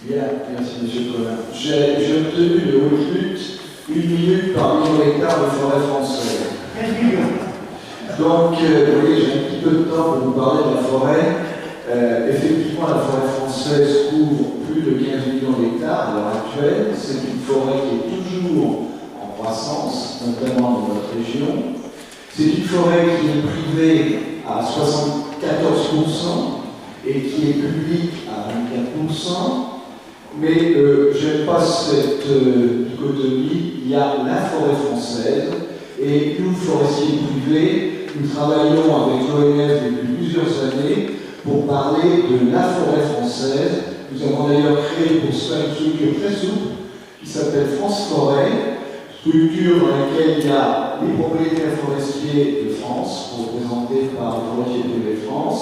Bien, merci M. Collin. J'ai obtenu de Woodlut 1 minute par million d'hectares de forêt française. 15 millions. Donc, vous voyez, j'ai un petit peu de temps pour vous parler de la forêt. Effectivement, la forêt française couvre plus de 15 millions d'hectares à l'heure actuelle. C'est une forêt qui est toujours en croissance, notamment dans notre région. C'est une forêt qui est privée à 74% et qui est publique à 24%. Mais j'aime pas cette dichotomie. Il y a la forêt française et nous, forestiers privés, nous travaillons avec l'ONF depuis plusieurs années pour parler de la forêt française. Nous avons d'ailleurs créé pour cela une structure très souple qui s'appelle France Forêt, structure dans laquelle il y a les propriétaires forestiers de France, représentés par les forestiers privés de France,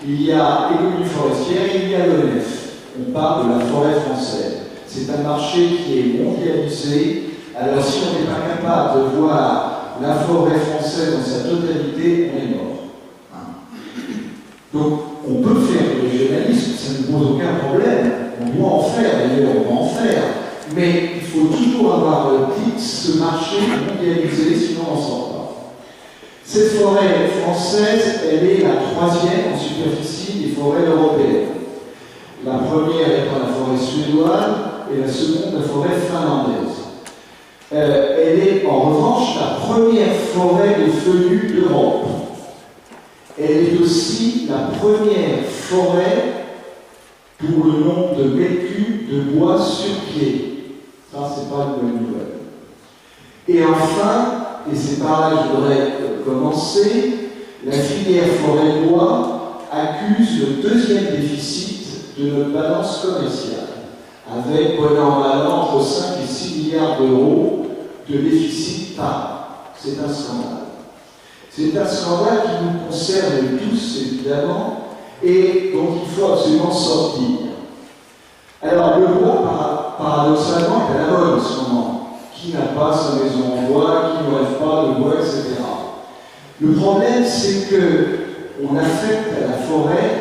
il y a les communes forestières et il y a l'ONF. On parle de la forêt française. C'est un marché qui est mondialisé. Alors si on n'est pas capable de voir la forêt française dans sa totalité, on est mort. Donc on peut faire du régionalisme, ça ne pose aucun problème. On doit en faire, d'ailleurs on va en faire. Mais il faut toujours avoir ce marché mondialisé, sinon on n'en sort pas. Cette forêt française, elle est la 3e en superficie des forêts européennes. La première étant la forêt suédoise et la seconde la forêt finlandaise. Elle est en revanche la première forêt de feuillus d'Europe. Elle est aussi la première forêt pour le nombre de mètres cubes de bois sur pied. Ça, c'est pas une bonne nouvelle. Et enfin, et c'est par là que je voudrais commencer, la filière forêt-bois accuse le 2e déficit de notre balance commerciale, avec, bon an, mal an, entre 5 et 6 milliards d'euros de déficit par an. C'est un scandale. C'est un scandale qui nous concerne tous, évidemment, et dont il faut absolument sortir. Alors, le bois, paradoxalement, est à la mode en ce moment. Qui n'a pas sa maison en bois, qui ne rêve pas de bois, etc. Le problème, c'est qu'on affecte à la forêt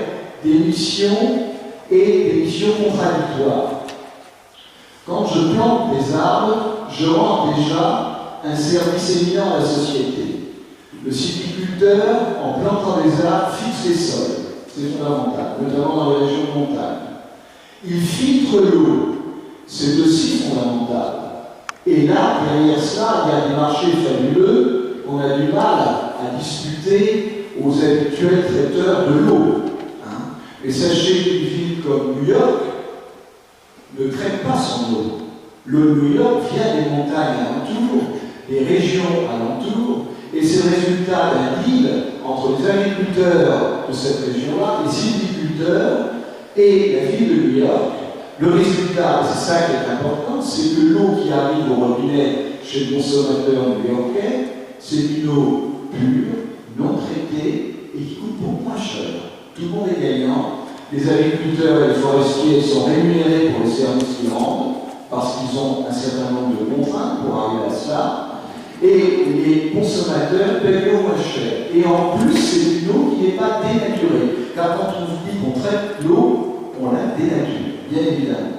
des missions et des missions contradictoires. Quand je plante des arbres, je rends déjà un service éminent à la société. Le sylviculteur, en plantant des arbres, fixe les sols. C'est fondamental, notamment dans les régions de montagne. Il filtre l'eau. C'est aussi fondamental. Et là, derrière cela, il y a des marchés fabuleux qu'on a du mal à disputer aux habituels traiteurs de l'eau. Et sachez qu'une ville comme New York ne traite pas son eau. L'eau de New York vient des montagnes alentours, des régions alentours, et c'est le résultat d'un deal entre les agriculteurs de cette région-là, les sylviculteurs et la ville de New York. Le résultat, c'est ça qui est important, c'est que l'eau qui arrive au robinet chez le consommateur new-yorkais, c'est une eau pure, non traitée et qui coûte beaucoup moins cher. Tout le monde est gagnant. Les agriculteurs et les forestiers sont rémunérés pour les services qu'ils rendent, parce qu'ils ont un certain nombre de contraintes pour arriver à cela. Et les consommateurs payent l'eau moins cher. Et en plus, c'est une eau qui n'est pas dénaturée. Car quand on dit qu'on traite l'eau, on la dénature, bien évidemment.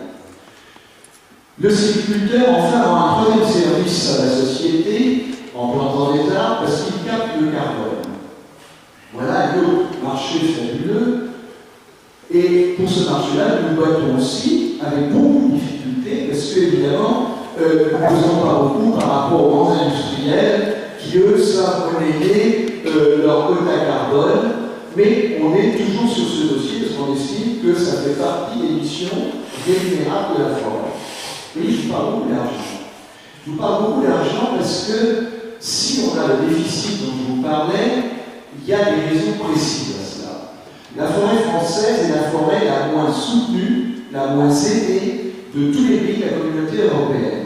Le sylviculteur, enfin, a un 3e service à la société en plantant des arbres parce qu'il capte le carbone. Voilà un autre marché fabuleux. Et pour ce marché-là, nous battons aussi avec beaucoup de difficultés, parce qu'évidemment, nous ne faisons pas beaucoup par rapport aux grands industriels qui, eux, savent relayer leur quota carbone, mais on est toujours sur ce dossier parce qu'on estime que ça fait partie des missions rémunérables de la forêt. Et je vous parle beaucoup d'argent. Je vous parle beaucoup d'argent parce que si on a le déficit dont je vous parlais, il y a des raisons précises à cela. La forêt française est la forêt la moins soutenue, la moins aidée de tous les pays de la communauté européenne.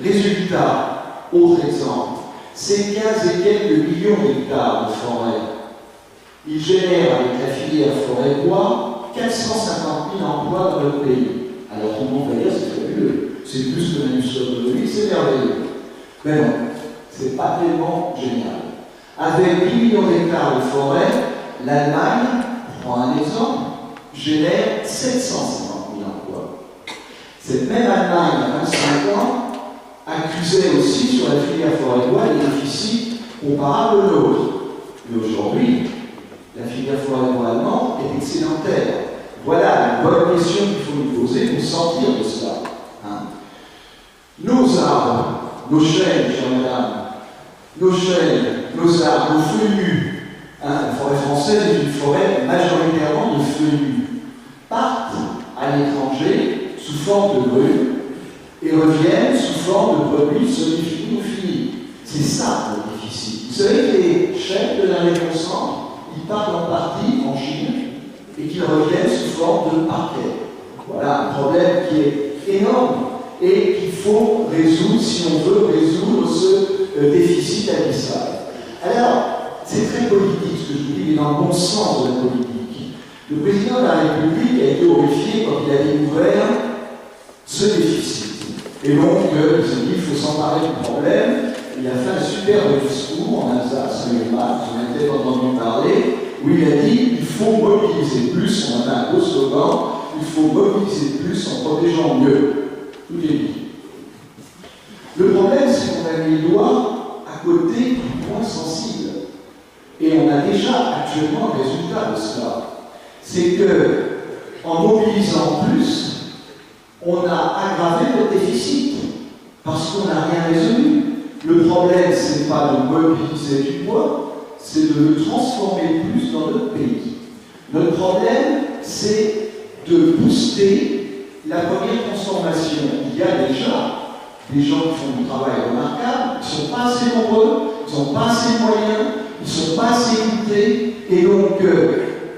Résultat, autre exemple, c'est 15 et quelques millions d'hectares de forêt. Il génère avec la filière forêt-bois 450 000 emplois dans notre pays. Alors tout le monde va dire c'est fabuleux, c'est plus que l'industrie automobile, c'est merveilleux. Mais non, c'est pas tellement génial. Avec 10 millions d'hectares de forêt, l'Allemagne, pour prendre un exemple, génère 750 000 emplois. Cette même Allemagne, il y a 25 ans, accusait aussi sur la filière forêt-bois des déficits comparables aux nôtres. Et aujourd'hui, la filière forêt-bois allemande est excédentaire. Voilà une bonne question qu'il faut nous poser pour sortir de cela. Hein. Nos arbres, nos chênes, chère madame, nos chênes, nos arbres, nos feuilles nues, hein, la forêt française est une forêt majoritairement de feuilles nues, partent à l'étranger sous forme de grumes et reviennent sous forme de produits semi-finis ou finis. C'est ça le déficit. Vous savez que les chênes de la réconcentre, ils partent en partie en Chine et qu'ils reviennent sous forme de parquet. Voilà un problème qui est énorme et qu'il faut résoudre si on veut résoudre ce déficit abyssal. Alors, c'est très politique ce que je vous dis, mais dans le bon sens de la politique. Le président de la République a été horrifié quand il a découvert ce déficit. Et donc, il s'est dit qu'il faut s'emparer du problème. Il a fait un superbe discours en Alsace, vous en avez peut-être entendu parler, où il a dit qu'il faut mobiliser plus, on avait un beau slogan, il faut mobiliser plus en protégeant mieux. Tout est dit. Le problème, c'est qu'on a mis les doigts à côté du point sensible. Et on a déjà actuellement le résultat de cela. C'est que, en mobilisant plus, on a aggravé le déficit, parce qu'on n'a rien résolu. Le problème, ce n'est pas de mobiliser du bois, c'est de le transformer plus dans notre pays. Notre problème, c'est de booster la première transformation. Il y a déjà des gens qui font du travail remarquable, ils ne sont pas assez nombreux, ils n'ont pas assez de moyens, ils ne sont pas assez écoutés, et donc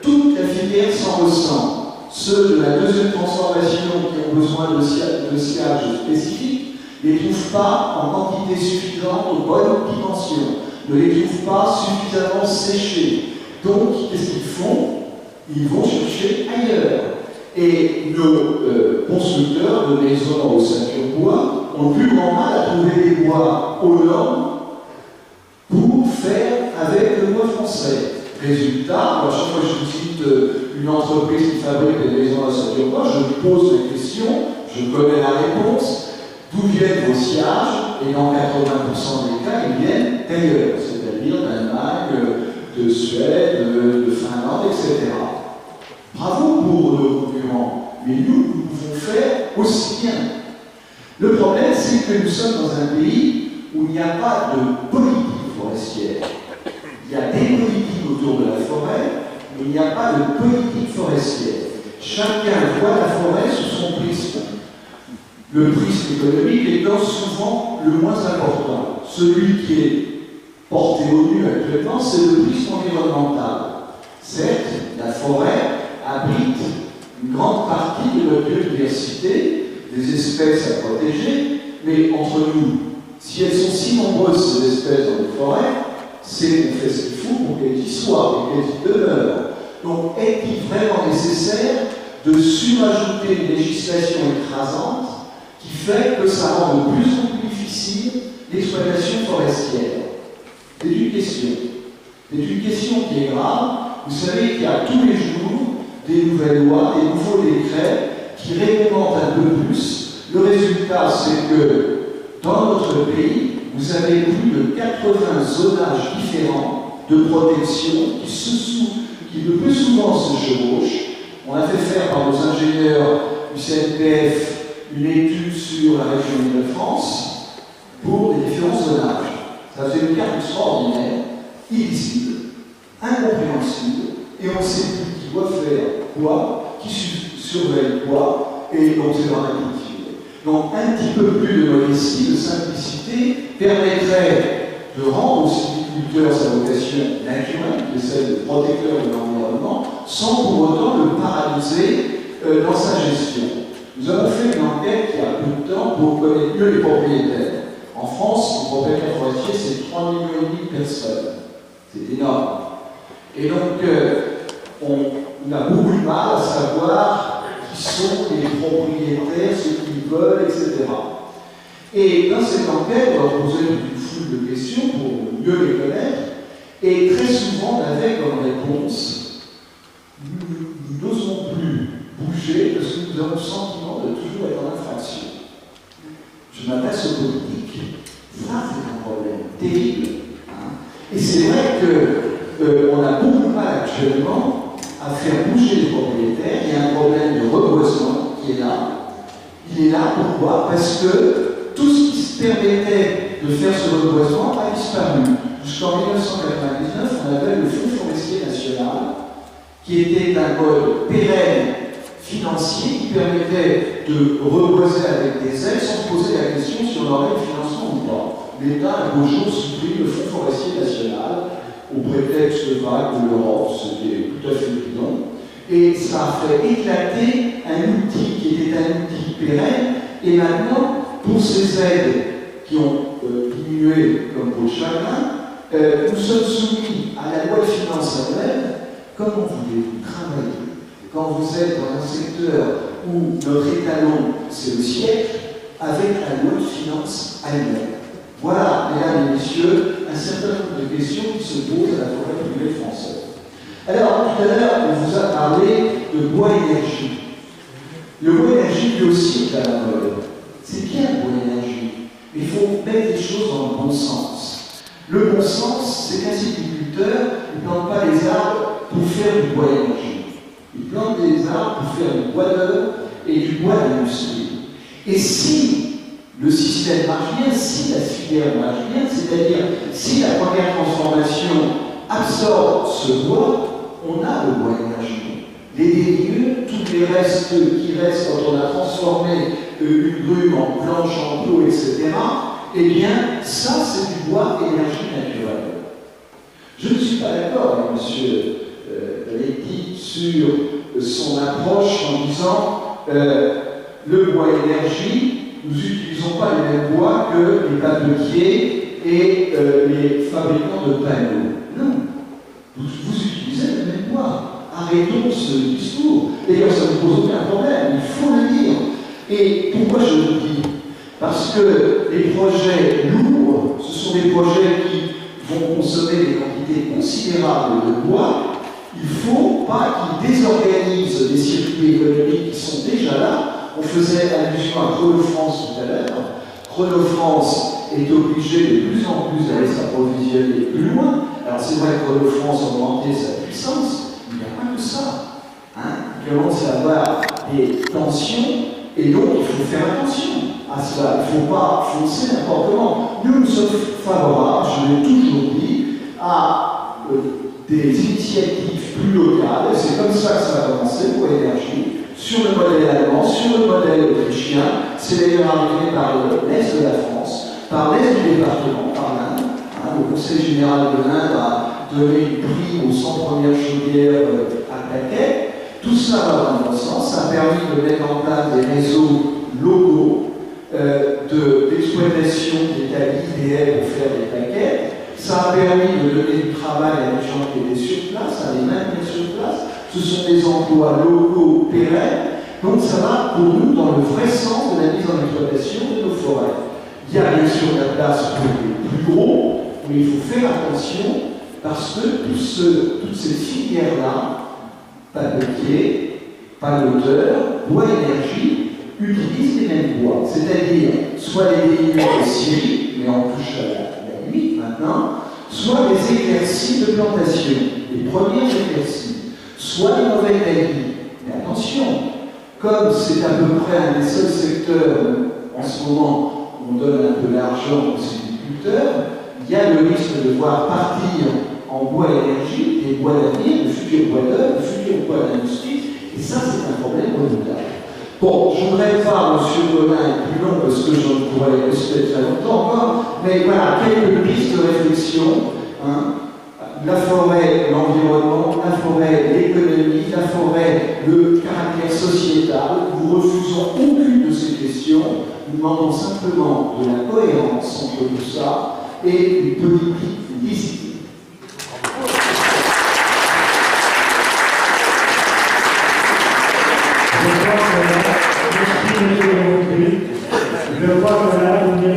toute la filière s'en ressent. Ceux de la deuxième transformation qui ont besoin de sillage spécifique ne les trouvent pas en quantité suffisante, aux bonnes dimensions, ne les trouvent pas suffisamment séchés. Donc, qu'est-ce qu'ils font? Ils vont chercher ailleurs. Et nos constructeurs de maisons au ceinture bois ont le plus grand mal à trouver des bois aux normes pour faire avec le bois français. Résultat, à chaque fois que je visite une entreprise qui fabrique des maisons à ceinture bois, je me pose la question, je connais la réponse, d'où viennent vos sillages? Et dans 80% des cas, ils viennent d'ailleurs, c'est-à-dire d'Allemagne, de Suède, de Finlande, etc. Bravo pour nos concurrents, mais nous pouvons faire aussi bien. Le problème, c'est que nous sommes dans un pays où il n'y a pas de politique forestière. Il y a des politiques autour de la forêt, mais il n'y a pas de politique forestière. Chacun voit la forêt sous son prisme. Le prisme économique étant souvent le moins important. Celui qui est porté au nu actuellement, c'est le prisme environnemental. Certes, la forêt abrite une grande partie de notre biodiversité, des espèces à protéger, mais entre nous, si elles sont si nombreuses, ces espèces dans les forêts, c'est qu'on fait ce qu'il faut pour qu'elles y soient et qu'elles y demeurent. Donc, est-il vraiment nécessaire de surajouter une législation écrasante qui fait que ça rend de plus en plus difficile l'exploitation forestière? C'est une question. C'est une question qui est grave. Vous savez qu'il y a tous les jours des nouvelles lois, des nouveaux décrets qui réglementent un peu plus. Le résultat, c'est que dans notre pays, vous avez plus de 80 zonages différents de protection qui le plus souvent se chevauchent. On a fait faire par nos ingénieurs du CNPF une étude sur la région Île-de-France pour les différents zonages. Ça fait une carte extraordinaire, illisible, incompréhensible, et on ne sait plus qui doit faire quoi, qui surveille quoi, et donc c'est dramatique. Donc un petit peu plus de modestie, de simplicité, permettrait de rendre au sylviculteur sa vocation naturelle, qui est celle de protecteur de l'environnement, sans pour autant le paralyser dans sa gestion. Nous avons fait une enquête il y a peu de temps pour connaître mieux les propriétaires. En France, les propriétaires forestiers, c'est 3,5 millions de personnes. C'est énorme. Et donc, on a beaucoup de mal à savoir qui sont les propriétaires, ceux qui veulent, etc. Et dans cette enquête, on va poser une foule de questions pour mieux les connaître, et très souvent, on avait comme réponse, nous n'osons plus bouger parce que nous avons le sentiment de toujours être en infraction. politique, ça c'est un problème terrible. Hein. Et c'est vrai qu'on a beaucoup de mal actuellement à faire bouger les propriétaires. Il y a un problème de reboisement qui est là. Il est là, pourquoi? Parce que tout ce qui se permettait de faire ce reboisement a disparu. Jusqu'en 1999, on avait le Fonds forestier national, qui était un mode pérenne financier qui permettait de reboiser avec des aides sans se poser la question si on aurait le financement ou pas. L'État a beau jour supprime le Fonds forestier national au prétexte vague de l'Europe, ce qui est tout à fait évident. Et ça a fait éclater un outil qui était un outil pérenne. Et maintenant, pour ces aides qui ont diminué comme pour chacun, nous sommes soumis à la loi de finances annuelle. Comment voulez-vous travailler quand vous êtes dans un secteur où notre étalon, c'est le siècle, avec la loi de finances annuelle? Voilà, mesdames et messieurs, un certain nombre de questions qui se posent à la forêt privée française. Alors, tout à l'heure, on vous a parlé de bois énergie. Le bois énergie, lui aussi, est à la mode. C'est bien le bois énergie, mais il faut mettre les choses dans le bon sens. Le bon sens, c'est qu'un sylviculteur ne plante pas les arbres pour faire du bois énergie. Il plante des arbres pour faire du bois d'œuvre et du bois d'industrie. Et si le système marche bien, si la filière marche bien, c'est-à-dire si la première transformation absorbe ce bois, on a le bois énergie. Les dérives, tous les restes qui restent quand on a transformé une grume en planche, en plot, etc., eh bien, ça, c'est du bois énergie naturelle. Je ne suis pas d'accord avec M. Letty sur son approche en disant le bois énergie, nous n'utilisons pas les mêmes bois que les papetiers et les fabricants de panneaux. Non, vous utilisez le même bois. Arrêtons ce discours. D'ailleurs, ça ne pose aucun problème, il faut le dire. Et pourquoi je le dis? Parce que les projets lourds, ce sont des projets qui vont consommer des quantités considérables de bois. Il ne faut pas qu'ils désorganisent les circuits économiques qui sont déjà là. On faisait allusion à Chrono-France tout à l'heure. Chrono-France est obligé de plus en plus d'aller s'approvisionner plus loin. Alors c'est vrai que Chrono-France a augmenté sa puissance, mais il n'y a pas que ça. Hein, il commence à avoir des tensions, et donc il faut faire attention à cela. Il ne faut pas foncer n'importe comment. Nous sommes favorables, je l'ai toujours dit, à des initiatives plus locales. C'est comme ça que ça va commencer pour l'énergie. Sur le modèle allemand, sur le modèle autrichien, c'est d'ailleurs arrivé par l'Est de la France, par l'Est du département, par l'Inde. Hein, le Conseil général de l'Inde a donné une prime aux 100 premières chaudières à plaquettes. Tout cela va dans le bon sens. Ça a permis de mettre en place des réseaux locaux d'exploitation des talis idéales pour faire des plaquettes. Ça a permis de donner du travail à des gens qui étaient sur place, à les maintenir sur place. Ce sont des emplois locaux pérennes. Donc ça va pour nous dans le vrai sens de la mise en exploitation de nos forêts. Il y a bien sûr la place pour les plus gros, mais il faut faire attention parce que toutes ces filières-là, papetier, panneauteur, bois énergie, utilisent les mêmes bois. C'est-à-dire soit les dérives de scierie, mais on touche à la limite maintenant, soit les éclaircies de plantation, les premières éclaircies. Soit les mauvais taillis. Mais attention, comme c'est à peu près un des seuls secteurs où, en ce moment, on donne un peu d'argent aux sylviculteurs, il y a le risque de voir partir en bois énergie des bois d'avenir, de futurs bois d'œuvre, de futurs bois d'industrie, et ça, c'est un problème redoutable. Bon, je ne voudrais pas, M. Godin, être plus long parce que je ne pourrais rester très longtemps encore, mais voilà, quelques pistes de réflexion. Hein. La forêt, l'environnement, la forêt, l'économie, la forêt, le caractère sociétal. Nous refusons aucune de ces questions. Nous demandons simplement de la cohérence entre tout ça et une politique lisible. Je crois que là, une